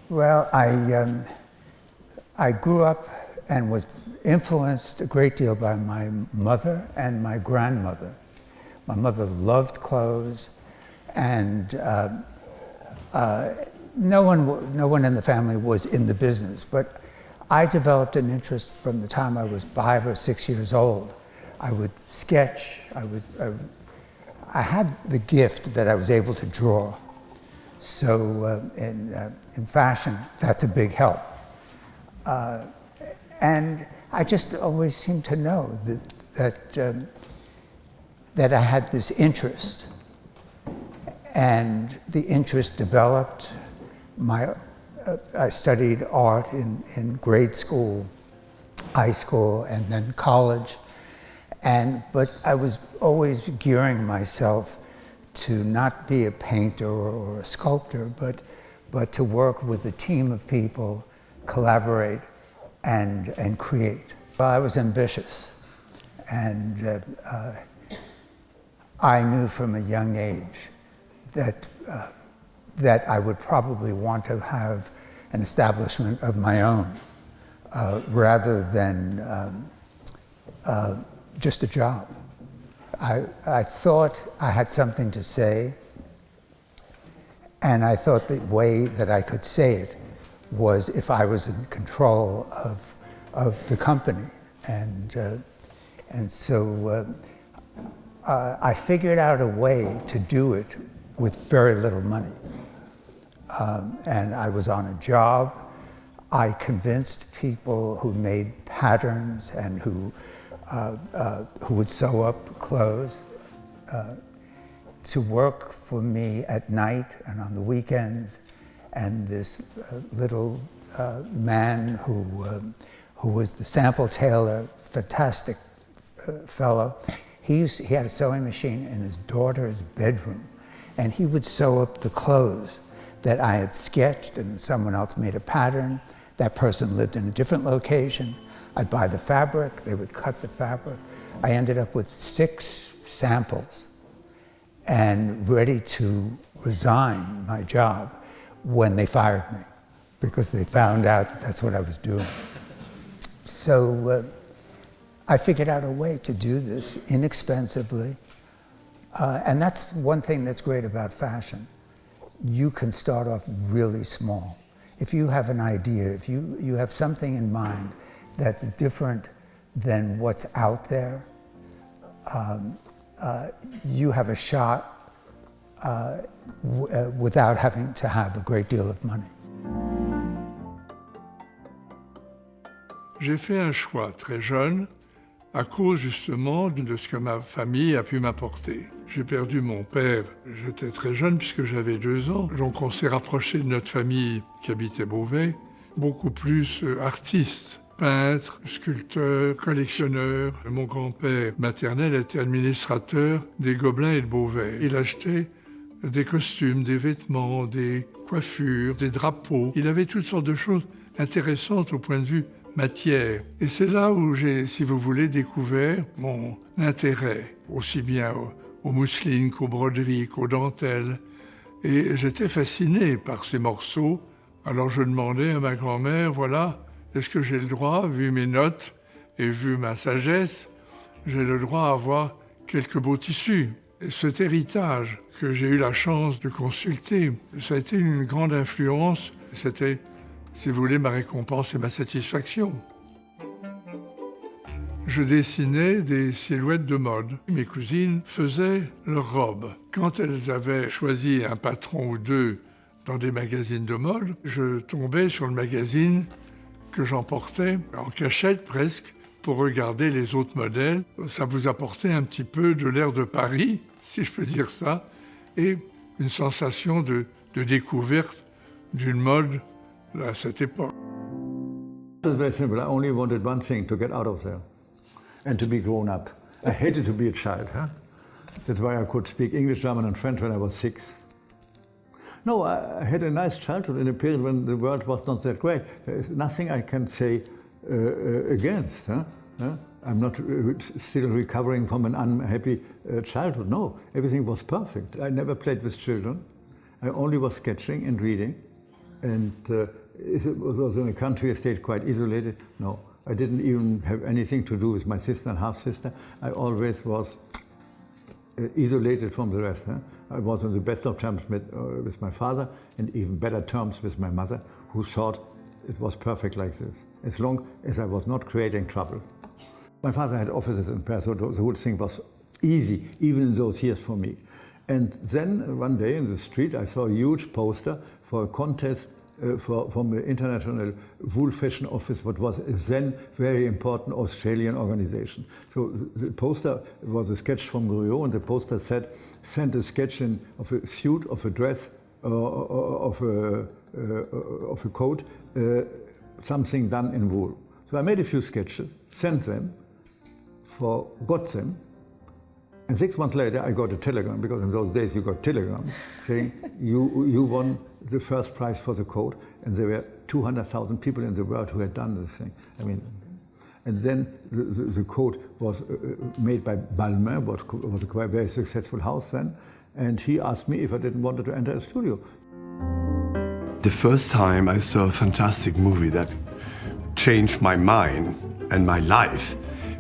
Well, I grew up and was influenced a great deal by my mother and my grandmother. My mother loved clothes, and no one in the family was in the business, but I developed an interest from the time I was 5 or 6 years old. I would sketch. I had the gift that I was able to draw. So in fashion, that's a big help. And I just always seemed to know that I had this interest. And the interest developed. I studied art in grade school, high school, and then college. But I was always gearing myself to not be a painter or a sculptor, but to work with a team of people, collaborate, and create. Well, I was ambitious, and I knew from a young age that I would probably want to have an establishment of my own, rather than just a job. I thought I had something to say, and I thought the way that I could say it was if I was in control of the company. And so I figured out a way to do it with very little money. And I was on a job. I convinced people who made patterns and who would sew up clothes to work for me at night and on the weekends. And this little man who was the sample tailor, fantastic fellow, he had a sewing machine in his daughter's bedroom, and he would sew up the clothes that I had sketched, and someone else made a pattern. That person lived in a different location. I'd buy the fabric, they would cut the fabric. I ended up with 6 samples and ready to resign my job when they fired me, because they found out that that's what I was doing. So I figured out a way to do this inexpensively. And that's one thing that's great about fashion. You can start off really small. If you have an idea, if you have something in mind that's different than what's out there, you have a shot without having to have a great deal of money. J'ai fait un choix très jeune à cause justement de ce que ma famille a pu m'apporter. J'ai perdu mon père, j'étais très jeune puisque j'avais 2 ans, donc on s'est rapproché de notre famille qui habitait Beauvais, beaucoup plus artistes, peintres, sculpteurs, collectionneurs. Mon grand-père maternel était administrateur des Gobelins et de Beauvais. Il achetait des costumes, des vêtements, des coiffures, des drapeaux. Il avait toutes sortes de choses intéressantes au point de vue matière. Et c'est là où j'ai, si vous voulez, découvert mon intérêt, aussi bien aux mousselines qu'aux broderies, qu'aux dentelles. Et j'étais fasciné par ces morceaux. Alors je demandais à ma grand-mère, voilà, est-ce que j'ai le droit, vu mes notes et vu ma sagesse, j'ai le droit à avoir quelques beaux tissus. Et cet héritage que j'ai eu la chance de consulter, ça a été une grande influence. C'était, si vous voulez, ma récompense et ma satisfaction. Je dessinais des silhouettes de mode. Mes cousines faisaient leurs robes. Quand elles avaient choisi un patron ou 2 dans des magazines de mode, je tombais sur le magazine que j'emportais en cachette presque pour regarder les autres modèles. Ça vous apportait un petit peu de l'air de Paris, si je peux dire ça, et une sensation de découverte d'une mode à cette époque. It was very simple. I only wanted one thing, to get out of there and to be grown up. I hated to be a child. That's why I could speak English, German and French when I was 6. No, I had a nice childhood in a period when the world was not that great. There is nothing I can say against. I'm not still recovering from an unhappy childhood. No, everything was perfect. I never played with children. I only was sketching and reading And it was also in a country, I stayed quite isolated. No, I didn't even have anything to do with my sister and half-sister. I always was isolated from the rest. I was on the best of terms with my father, and even better terms with my mother, who thought it was perfect like this, as long as I was not creating trouble. My father had offices in Paris, so the whole thing was easy, even in those years for me. And then one day in the street, I saw a huge poster for a contest from the International Wool Fashion Office, what was a then very important Australian organization. So the poster was a sketch from Goriot, and the poster said, send a sketch of a suit, of a dress, of a coat, something done in wool. So I made a few sketches, sent them, got them, and 6 months later I got a telegram, because in those days you got telegrams, saying you won the first prize for the coat, and there were 200,000 people in the world who had done this thing. I mean, and then the coat was made by Balmain, what was a quite very successful house then, and he asked me if I didn't want to enter a studio. The first time I saw a fantastic movie that changed my mind and my life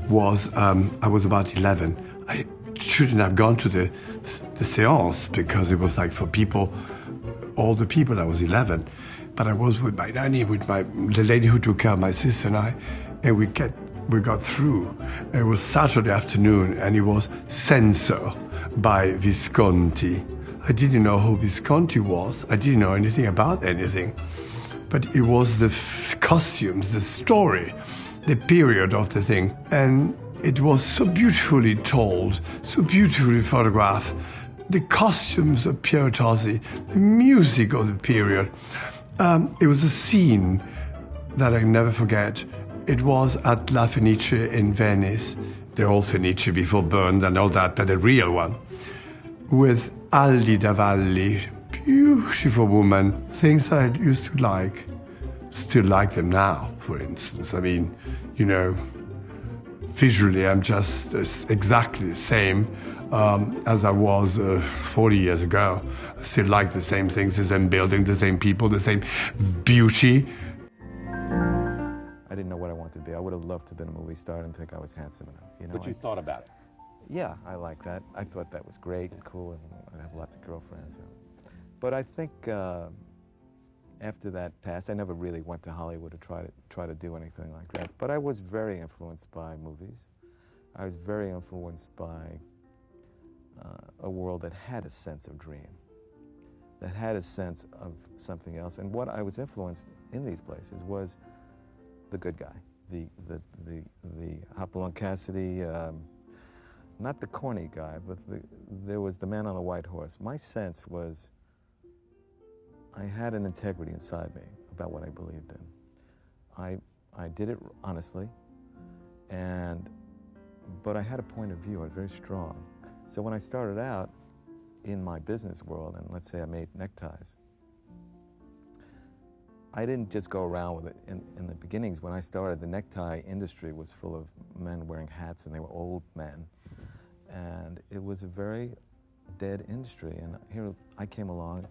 was, I was about 11. I shouldn't have gone to the séance because it was like for people, all the people. I was 11, but I was with my nanny, with the lady who took care of my sister and I, and we got through. It was Saturday afternoon, and it was Censor by Visconti. I didn't know who Visconti was. I didn't know anything about anything, but it was the costumes, the story, the period of the thing, and it was so beautifully told, so beautifully photographed. The costumes of Piero Tosi, the music of the period. It was a scene that I never forget. It was at La Fenice in Venice, the old Fenice before burned and all that, but the real one, with Aldi Davalli, beautiful woman, things that I used to like, still like them now, for instance. I mean, you know, visually I'm just exactly the same as I was 40 years ago. I still like the same things, the same building, the same people, the same beauty. I didn't know what I wanted to be. I would have loved to have been a movie star and think I was handsome enough. You know, But you thought about it. Yeah, I like that. I thought that was great and cool, and I'd have lots of girlfriends. But I think after that passed, I never really went to Hollywood to try to do anything like that. But I was very influenced by movies. I was very influenced by a world that had a sense of dream, that had a sense of something else. And what I was influenced in these places was the good guy, the Hopalong Cassidy, not the corny guy, but there was the man on the white horse. My sense was I had an integrity inside me about what I believed in. I did it honestly, but I had a point of view. I was very strong. So when I started out in my business world, and let's say I made neckties, I didn't just go around with it. In the beginnings, when I started, the necktie industry was full of men wearing hats, and they were old men. And it was a very dead industry. And here I came along,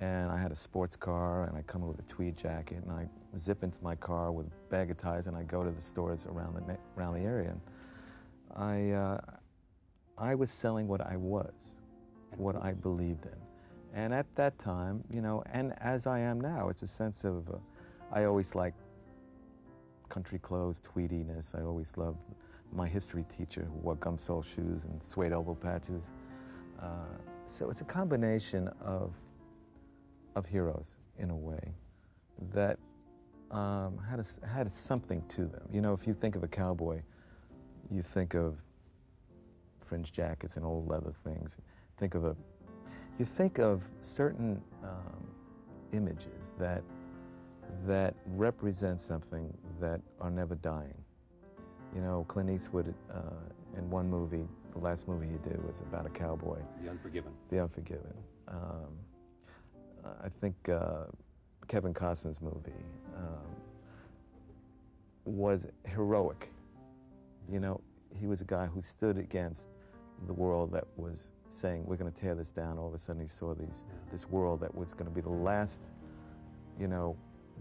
and I had a sports car, and I come in with a tweed jacket, and I zip into my car with a bag of ties, and I go to the stores around the area. And I was selling what I was, what I believed in. And at that time, you know, and as I am now, it's a sense of, I always liked country clothes, tweediness. I always loved my history teacher who wore gum sole shoes and suede elbow patches. So it's a combination of heroes, in a way, that had something to them. You know, if you think of a cowboy, you think of fringe jackets and old leather things. You think of certain images that represent something that are never dying. You know, Clint Eastwood, in one movie, the last movie he did was about a cowboy. The Unforgiven. The Unforgiven. I think Kevin Costner's movie was heroic. You know, he was a guy who stood against the world that was saying, we're going to tear this down. All of a sudden he saw this world that was going to be the last you know,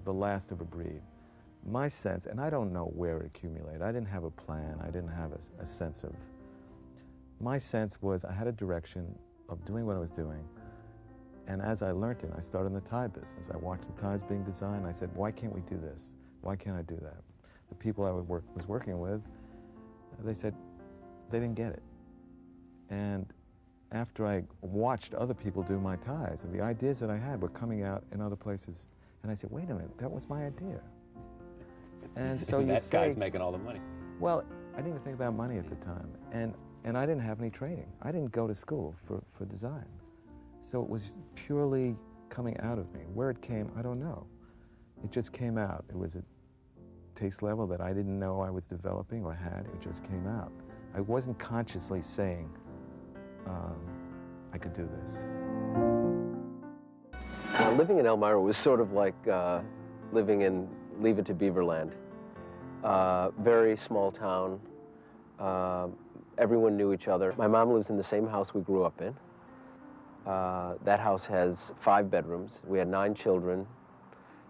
the last of a breed. My sense, and I don't know where it accumulated, I didn't have a plan, I didn't have a sense of, my sense was I had a direction of doing what I was doing, and as I learned it, I started in the tie business. I watched the ties being designed, I said, why can't we do this? Why can't I do that? The people I was working with, they said they didn't get it. And after I watched other people do my ties, and the ideas that I had were coming out in other places, and I said, wait a minute, that was my idea. And so you that guy's making all the money. Well, I didn't even think about money at the time, and I didn't have any training. I didn't go to school for design. So it was purely coming out of me. Where it came, I don't know. It just came out. It was a taste level that I didn't know I was developing or had. It just came out. I wasn't consciously saying I could do this. Living in Elmira was sort of like living in Leave It to Beaverland. Very small town. Everyone knew each other. My mom lives in the same house we grew up in. That house has 5 bedrooms. We had 9 children.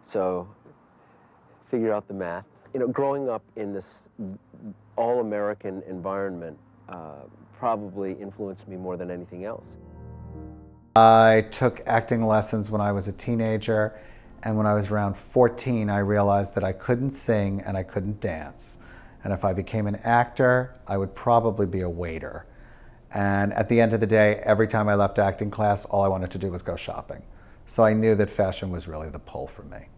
So figure out the math. You know, growing up in this all-American environment probably influenced me more than anything else. I took acting lessons when I was a teenager, and when I was around 14, I realized that I couldn't sing and I couldn't dance. And if I became an actor, I would probably be a waiter. And at the end of the day, every time I left acting class, all I wanted to do was go shopping. So I knew that fashion was really the pull for me.